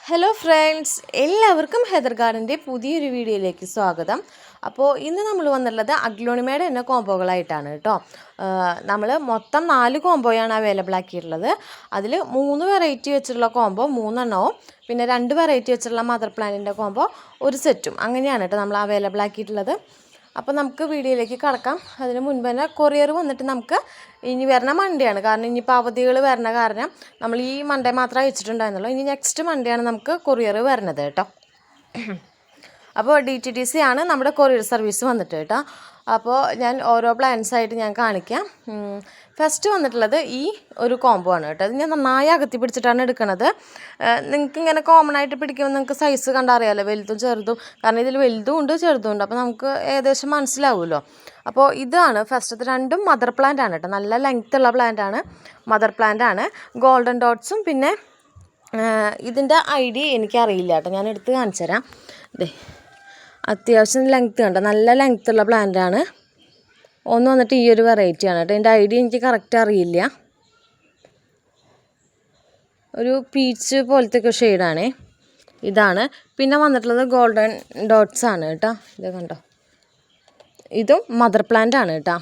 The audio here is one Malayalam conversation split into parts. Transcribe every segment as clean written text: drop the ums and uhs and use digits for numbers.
ഹലോ ഫ്രണ്ട്സ്, എല്ലാവർക്കും ഹെദർ ഗാർഡൻ്റെ പുതിയൊരു വീഡിയോയിലേക്ക് സ്വാഗതം. അപ്പോൾ ഇന്ന് നമ്മൾ വന്നിട്ടുള്ളത് അഗ്ലോണിമയുടെ തന്നെ കോംബോകളായിട്ടാണ് കേട്ടോ. നമ്മൾ മൊത്തം 4 കോംബോയാണ് അവൈലബിൾ ആക്കിയിട്ടുള്ളത്. അതിൽ 3 വെറൈറ്റി വെച്ചിട്ടുള്ള കോംബോ 3 പിന്നെ 2 വെറൈറ്റി വെച്ചിട്ടുള്ള മദർ പ്ലാന്റിൻ്റെ കോംബോ ഒരു സെറ്റും അങ്ങനെയാണ് കേട്ടോ നമ്മൾ അവൈലബിൾ ആക്കിയിട്ടുള്ളത്. അപ്പോൾ നമുക്ക് വീഡിയോയിലേക്ക് കടക്കാം. അതിന് മുൻപ് തന്നെ കൊറിയർ വന്നിട്ട് നമുക്ക് ഇനി വരണ മൺഡേയാണ്. കാരണം ഇനിയിപ്പോൾ അവധികൾ വരണ കാരണം നമ്മൾ ഈ മൺഡേ മാത്രമേ അയച്ചിട്ടുണ്ടായിരുന്നുള്ളൂ. ഇനി നെക്സ്റ്റ് മൺഡേയാണ് നമുക്ക് കൊറിയർ വരണത് കേട്ടോ. അപ്പോൾ DTDC ആണ് നമ്മുടെ കൊറിയർ സർവീസ് വന്നിട്ട് കേട്ടോ. അപ്പോൾ ഞാൻ ഓരോ പ്ലാൻസായിട്ട് ഞാൻ കാണിക്കാം. ഫസ്റ്റ് വന്നിട്ടുള്ളത് ഈ ഒരു കോംബോ ആണ് കേട്ടോ. അത് ഞാൻ നന്നായി അകത്തി പിടിച്ചിട്ടാണ് എടുക്കുന്നത്. നിങ്ങൾക്ക് ഇങ്ങനെ കോമൺ ആയിട്ട് പിടിക്കുമ്പോൾ നിങ്ങൾക്ക് സൈസ് കണ്ടറിയാമല്ലോ, വലുതും ചെറുതും. കാരണം ഇതിൽ വലുതും ഉണ്ട് ചെറുതും ഉണ്ട്. അപ്പോൾ നമുക്ക് ഏകദേശം മനസ്സിലാവുമല്ലോ. അപ്പോൾ ഇതാണ് ഫസ്റ്റത്തെ. 2 മദർ പ്ലാന്റ് ആണ് കേട്ടോ. നല്ല ലെങ്ത് ഉള്ള പ്ലാന്റ് ആണ്, മദർ പ്ലാന്റ് ആണ്. ഗോൾഡൻ ഡോട്ട്സും പിന്നെ ഇതിൻ്റെ ഐഡിയ എനിക്കറിയില്ല കേട്ടോ, ഞാൻ എടുത്ത് കാണിച്ചു തരാം. അതെ, അത്യാവശ്യം ലെങ്ത്ത് കണ്ടോ, നല്ല ലെങ്ത്ത് ഉള്ള പ്ലാന്റ് ആണ്. ഒന്ന് വന്നിട്ട് ഈ ഒരു വെറൈറ്റി ആണ് കേട്ടോ. ഇതിൻ്റെ ഐഡിയ എനിക്ക് കറക്റ്റ് അറിയില്ല. ഒരു പീച്ച് പോലത്തെ ഒക്കെ ഷെയ്ഡാണേ. ഇതാണ്. പിന്നെ വന്നിട്ടുള്ളത് ഗോൾഡൻ ഡോട്ട്സ് ആണ് കേട്ടോ. ഇത് കണ്ടോ, ഇതും മദർ പ്ലാന്റ് ആണ് കേട്ടോ.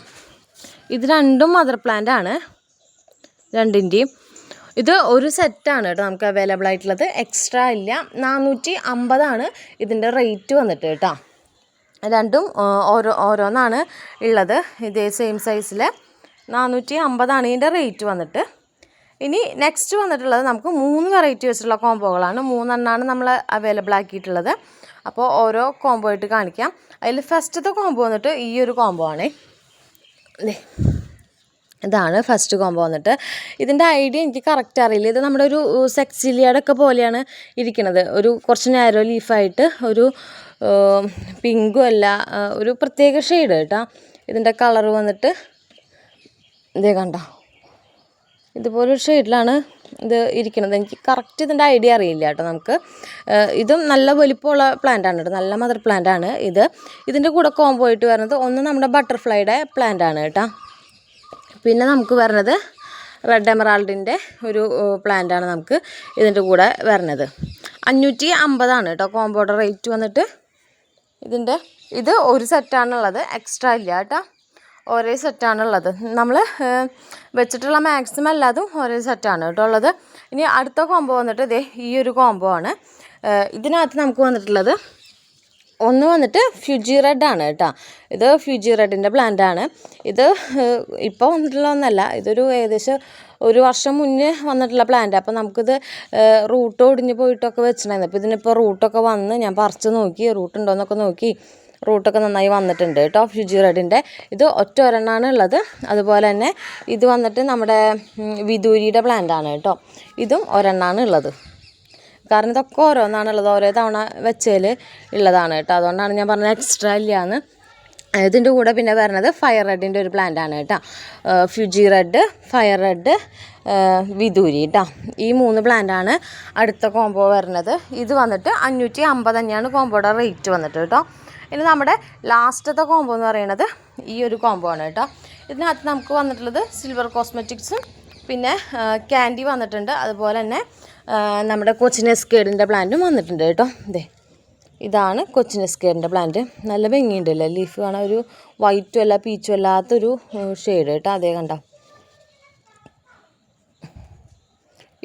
ഇത് രണ്ടും മദർ പ്ലാന്റ് ആണ്, രണ്ടിൻ്റെയും. ഇത് ഒരു സെറ്റാണ് കേട്ടോ നമുക്ക് അവൈലബിൾ ആയിട്ടുള്ളത്, എക്സ്ട്രാ ഇല്ല. 450 ഇതിൻ്റെ റേറ്റ് വന്നിട്ട് കേട്ടോ. രണ്ടും ഓരോന്നാണ് ഉള്ളത്. ഇതേ സെയിം സൈസിൽ 450 ഇതിൻ്റെ റേറ്റ് വന്നിട്ട്. ഇനി നെക്സ്റ്റ് വന്നിട്ടുള്ളത് നമുക്ക് 3 വെറൈറ്റി വെച്ചിട്ടുള്ള കോംബോകളാണ്. 3 നമ്മൾ അവൈലബിൾ ആക്കിയിട്ടുള്ളത്. അപ്പോൾ ഓരോ കോംബോ ആയിട്ട് കാണിക്കാം. അതിൽ ഫസ്റ്റത്തെ കോംബോ വന്നിട്ട് ഈ ഒരു കോംബോ ആണ്. ഇതാണ് ഫസ്റ്റ് കോംബോ വന്നിട്ട്. ഇതിൻ്റെ ഐഡിയ എനിക്ക് കറക്റ്റ് അറിയില്ല. ഇത് നമ്മുടെ ഒരു സെക്സിലിയയുടെ ഒക്കെ പോലെയാണ് ഇരിക്കുന്നത്. ഒരു കുറച്ച് നാരോ ലീഫായിട്ട് ഒരു പിങ്കും അല്ല, ഒരു പ്രത്യേക ഷെയ്ഡ് കേട്ടോ. ഇതിൻ്റെ കളർ വന്നിട്ട് ഇതേ കണ്ടോ, ഇതുപോലൊരു ഷെയ്ഡിലാണ് ഇത് ഇരിക്കുന്നത്. എനിക്ക് കറക്റ്റ് ഇതിൻ്റെ ഐഡിയ അറിയില്ല കേട്ടോ നമുക്ക്. ഇതും നല്ല വലിപ്പമുള്ള പ്ലാന്റ് ആണ് കേട്ടോ, നല്ല മദർ പ്ലാന്റ് ആണ് ഇത്. ഇതിൻ്റെ കൂടെ കോംബോ ആയിട്ട് വരുന്നത് ഒന്ന് നമ്മുടെ ബട്ടർഫ്ലൈയുടെ പ്ലാന്റ് ആണ് കേട്ടോ. പിന്നെ നമുക്ക് വരുന്നത് റെഡ് എമറാൾഡിൻ്റെ ഒരു പ്ലാന്റാണ് നമുക്ക് ഇതിൻ്റെ കൂടെ വരുന്നത്. 550 കേട്ടോ കോംബോയുടെ റേറ്റ് വന്നിട്ട്. ഇത് ഒരു സെറ്റാണുള്ളത്, എക്സ്ട്രാ ഇല്ല കേട്ടോ. ഒരേ സെറ്റാണുള്ളത്. നമ്മൾ വെച്ചിട്ടുള്ള മാക്സിമം എല്ലാതും ഒരേ സെറ്റാണ് കേട്ടോ ഉള്ളത്. ഇനി അടുത്ത കോംബോ വന്നിട്ട് ഇതേ ഈ ഒരു കോംബോ ആണ്. ഇതിനകത്ത് നമുക്ക് വന്നിട്ടുള്ളത് ഒന്ന് വന്നിട്ട് ഫ്യൂജി റെഡ് ആണ് കേട്ടോ. ഇത് ഫ്യൂജി റെഡിൻ്റെ പ്ലാന്റ് ആണ്. ഇത് ഇപ്പോൾ വന്നിട്ടുള്ള ഒന്നല്ല, ഇതൊരു ഏകദേശം ഒരു വർഷം മുന്നേ വന്നിട്ടുള്ള പ്ലാന്റ്. അപ്പോൾ നമുക്കിത് റൂട്ട് ഒടിഞ്ഞ് പോയിട്ടൊക്കെ വെച്ചിട്ടുണ്ടായിരുന്നു. അപ്പോൾ ഇതിനിപ്പോൾ റൂട്ടൊക്കെ വന്ന് ഞാൻ പറിച്ച് നോക്കി, റൂട്ടുണ്ടോയെന്നൊക്കെ നോക്കി. റൂട്ടൊക്കെ നന്നായി വന്നിട്ടുണ്ട് കേട്ടോ ഫ്യൂജി റെഡിൻ്റെ. ഇത് ഒരെണ്ണമാണ് ഉള്ളത്. അതുപോലെ തന്നെ ഇത് വന്നിട്ട് നമ്മുടെ വിദൂരിയുടെ പ്ലാന്റ് ആണ് കേട്ടോ. ഇതും ഒരെണ്ണമാണ് ഉള്ളത്. കാരണം ഇതൊക്കെ ഓരോന്നാണുള്ളത്, ഓരോ തവണ വെച്ചതിൽ ഉള്ളതാണ് കേട്ടോ. അതുകൊണ്ടാണ് ഞാൻ പറഞ്ഞത് എക്സ്ട്രാ ഇല്ലയെന്ന്. ഇതിൻ്റെ കൂടെ പിന്നെ വരുന്നത് ഫയർ റെഡിൻ്റെ ഒരു പ്ലാന്റ് ആണ് കേട്ടോ. ഫ്യൂജി റെഡ്, ഫയർ റെഡ്, വിദൂരി കേട്ടോ. ഈ 3 പ്ലാന്റാണ് അടുത്ത കോംബോ വരുന്നത്. ഇത് വന്നിട്ട് 550 തന്നെയാണ് കോംബോയുടെ റേറ്റ് വന്നിട്ട് കേട്ടോ. ഇനി നമ്മുടെ ലാസ്റ്റത്തെ കോംബോ എന്ന് പറയുന്നത് ഈ ഒരു കോംബോ ആണ് കേട്ടോ. ഇതിനകത്ത് നമുക്ക് വന്നിട്ടുള്ളത് സിൽവർ കോസ്മെറ്റിക്സും പിന്നെ ക്യാൻഡി വന്നിട്ടുണ്ട്. അതുപോലെ തന്നെ നമ്മുടെ കൊച്ചിൻ എസ്കേഡിൻ്റെ പ്ലാന്റും വന്നിട്ടുണ്ട് കേട്ടോ. ഇതാണ് കൊച്ചിൻ എസ്കേഡിൻ്റെ പ്ലാന്റ്. നല്ല ഭംഗിയുണ്ടല്ലോ, ലീഫ് കാണാൻ ഒരു വൈറ്റും അല്ല പീച്ചും അല്ലാത്തൊരു ഷെയ്ഡ് കേട്ടോ. അതേ കണ്ടോ,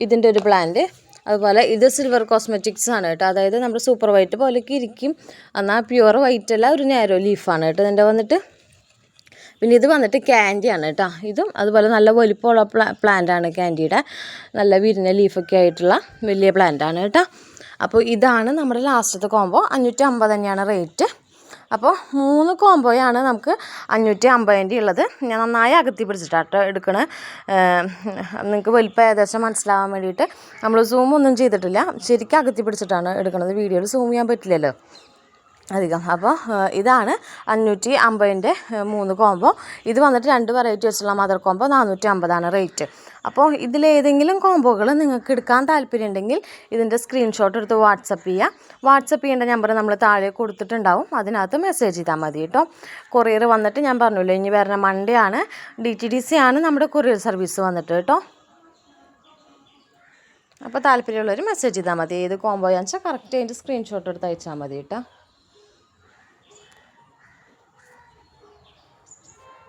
ഇതിൻ്റെ ഒരു പ്ലാന്റ്. അതുപോലെ ഇത് സിൽവർ കോസ്മെറ്റിക്സ് ആണ് കേട്ടോ. അതായത് നമ്മുടെ സൂപ്പർ വൈറ്റ് പോലെയൊക്കെ ഇരിക്കും, എന്നാൽ പ്യുവർ വൈറ്റ് അല്ല, ഒരു നാരോ ലീഫാണ് കേട്ടോ ഇതിൻ്റെ വന്നിട്ട്. പിന്നെ ഇത് വന്നിട്ട് ക്യാൻഡിയാണ് കേട്ടോ. ഇതും അതുപോലെ നല്ല വലിപ്പമുള്ള പ്ലാന്റാണ് ക്യാൻഡിയുടെ. നല്ല വിരിഞ്ഞ ലീഫൊക്കെ ആയിട്ടുള്ള വലിയ പ്ലാന്റാണ് കേട്ടോ. അപ്പോൾ ഇതാണ് നമ്മുടെ ലാസ്റ്റത്തെ കോംബോ. 550 തന്നെയാണ് റേറ്റ്. അപ്പോൾ 3 കോംബോയാണ് നമുക്ക് 550 ഉള്ളത്. ഞാൻ നന്നായി അകത്തി പിടിച്ചിട്ടാട്ടോ എടുക്കണേ. നിങ്ങൾക്ക് വലിപ്പം ഏകദേശം മനസ്സിലാവാൻ വേണ്ടിയിട്ട് നമ്മൾ സൂം ഒന്നും ചെയ്തിട്ടില്ല, ശരിക്കും അകത്തി പിടിച്ചിട്ടാണ് എടുക്കുന്നത്. വീഡിയോയിൽ സൂം ചെയ്യാൻ പറ്റില്ലല്ലോ അധികം. അപ്പോൾ ഇതാണ് 550 3 കോംബോ. ഇത് വന്നിട്ട് 2 വെറൈറ്റി വെച്ചുള്ള മദർ കോംബോ 450 റേറ്റ്. അപ്പോൾ ഇതിലേതെങ്കിലും കോംബോകൾ നിങ്ങൾക്ക് എടുക്കാൻ താല്പര്യമുണ്ടെങ്കിൽ ഇതിൻ്റെ സ്ക്രീൻഷോട്ട് എടുത്ത് വാട്സപ്പ് ചെയ്യുക. വാട്സപ്പ് ചെയ്യേണ്ട നമ്പർ നമ്മൾ താഴെ കൊടുത്തിട്ടുണ്ടാവും, അതിനകത്ത് മെസ്സേജ് ചെയ്താൽ മതി കേട്ടോ. കൊറിയർ വന്നിട്ട് ഞാൻ പറഞ്ഞല്ലോ, ഇനി വരുന്ന മൺഡേ ആണ്. DTDC ആണ് നമ്മുടെ കൊറിയർ സർവീസ് വന്നിട്ട് കേട്ടോ. അപ്പോൾ താല്പര്യമുള്ളവർ മെസ്സേജ് ചെയ്താൽ മതി. ഏത് കോംബോയാണെന്ന് വെച്ചാൽ കറക്റ്റ് അതിൻ്റെ സ്ക്രീൻഷോട്ട് എടുത്ത് അയച്ചാൽ മതി കേട്ടോ.